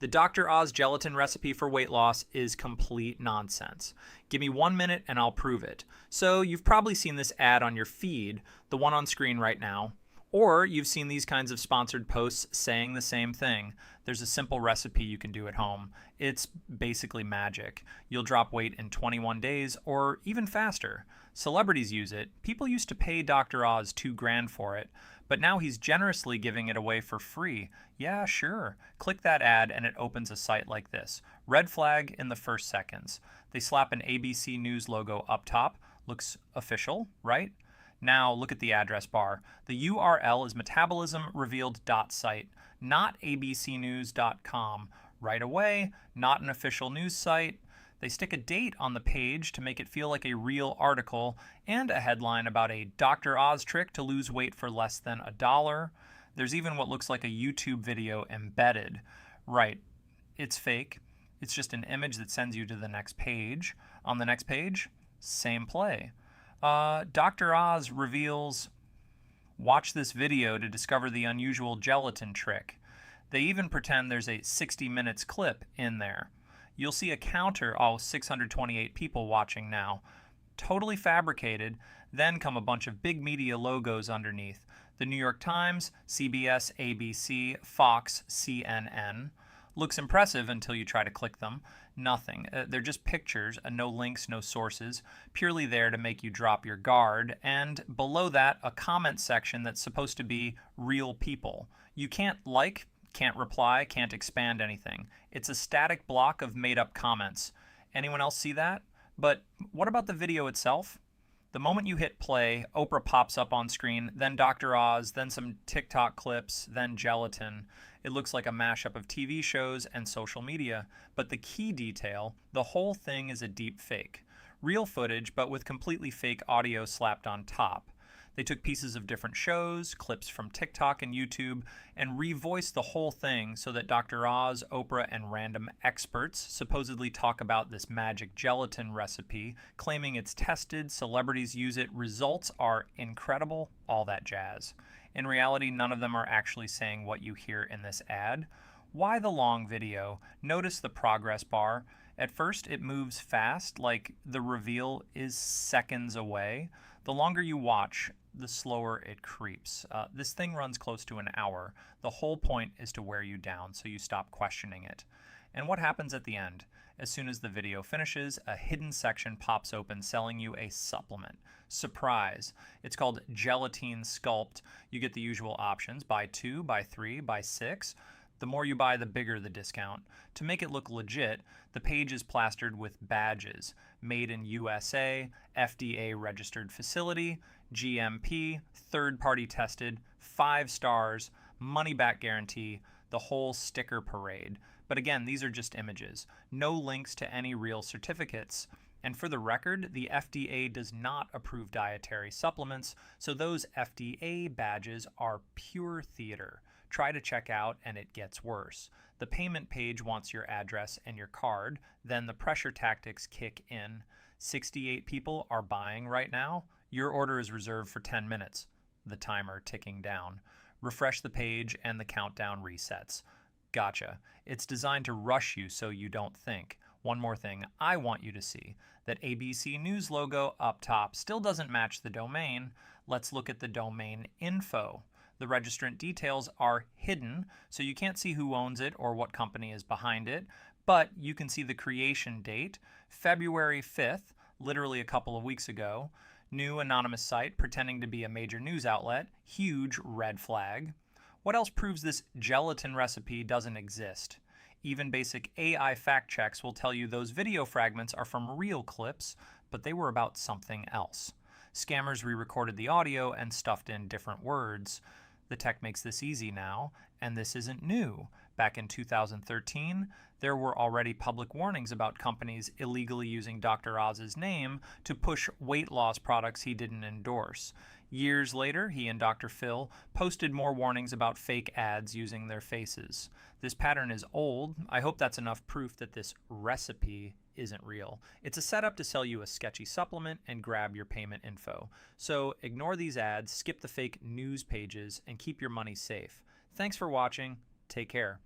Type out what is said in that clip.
The Dr. Oz gelatin recipe for weight loss is complete nonsense. Give me 1 minute and I'll prove it. So you've probably seen this ad on your feed, the one on screen right now, or you've seen these kinds of sponsored posts saying the same thing. There's a simple recipe you can do at home. It's basically magic. You'll drop weight in 21 days or even faster. Celebrities use it. People used to pay Dr. Oz $2,000 for it, but now he's generously giving it away for free. Yeah, sure. Click that ad and it opens a site like this. Red flag in the first seconds. They slap an ABC News logo up top. Looks official, right? Now look at the address bar. The URL is metabolismrevealed.site, not abcnews.com. Right away, not an official news site. They stick a date on the page to make it feel like a real article, and a headline about a Dr. Oz trick to lose weight for less than $1. There's even what looks like a YouTube video embedded. Right, it's fake. It's just an image that sends you to the next page. On the next page, same play. Dr. Oz reveals, watch this video to discover the unusual gelatin trick. They even pretend there's a 60 minutes clip in there. You'll see a counter, 628 people watching now. Totally fabricated. Then come a bunch of big media logos underneath. The New York Times, CBS, ABC, Fox, CNN. Looks impressive until you try to click them. Nothing. They're just pictures, no links, no sources, purely there to make you drop your guard. And below that, a comment section that's supposed to be real people. You can't like, can't reply, can't expand anything. It's a static block of made-up comments. Anyone else see that? But what about the video itself? The moment you hit play, Oprah pops up on screen, then Dr. Oz, then some TikTok clips, then gelatin. It looks like a mashup of TV shows and social media. But the key detail, the whole thing is a deep fake. Real footage, but with completely fake audio slapped on top. They took pieces of different shows, clips from TikTok and YouTube, and revoiced the whole thing so that Dr. Oz, Oprah, and random experts supposedly talk about this magic gelatin recipe, claiming it's tested, celebrities use it, results are incredible, all that jazz. In reality, none of them are actually saying what you hear in this ad. Why the long video? Notice the progress bar. At first, it moves fast, like the reveal is seconds away. The longer you watch, the slower it creeps. This thing runs close to an hour. The whole point is to wear you down so you stop questioning it. And what happens at the end? As soon as the video finishes, a hidden section pops open selling you a supplement. Surprise! It's called Gelatine Sculpt. You get the usual options: buy 2, buy 3, buy 6. The more you buy, the bigger the discount. To make it look legit, the page is plastered with badges. Made in USA, FDA registered facility, GMP, third-party tested, 5 stars, money-back guarantee, the whole sticker parade. But again, these are just images. No links to any real certificates. And for the record, the FDA does not approve dietary supplements, so those FDA badges are pure theater. Try to check out and it gets worse. The payment page wants your address and your card, then the pressure tactics kick in. 68 people are buying right now. Your order is reserved for 10 minutes. The timer ticking down. Refresh the page and the countdown resets. Gotcha. It's designed to rush you so you don't think. One more thing I want you to see. That ABC News logo up top still doesn't match the domain. Let's look at the domain info. The registrant details are hidden, so you can't see who owns it or what company is behind it, but you can see the creation date, February 5th, literally a couple of weeks ago. New anonymous site pretending to be a major news outlet, huge red flag. What else proves this gelatin recipe doesn't exist? Even basic AI fact checks will tell you those video fragments are from real clips, but they were about something else. Scammers re-recorded the audio and stuffed in different words. The tech makes this easy now, and this isn't new. Back in 2013, there were already public warnings about companies illegally using Dr. Oz's name to push weight loss products he didn't endorse. Years later, he and Dr. Phil posted more warnings about fake ads using their faces. This pattern is old. I hope that's enough proof that this recipe isn't real. It's a setup to sell you a sketchy supplement and grab your payment info. So ignore these ads, skip the fake news pages, and keep your money safe. Thanks for watching. Take care.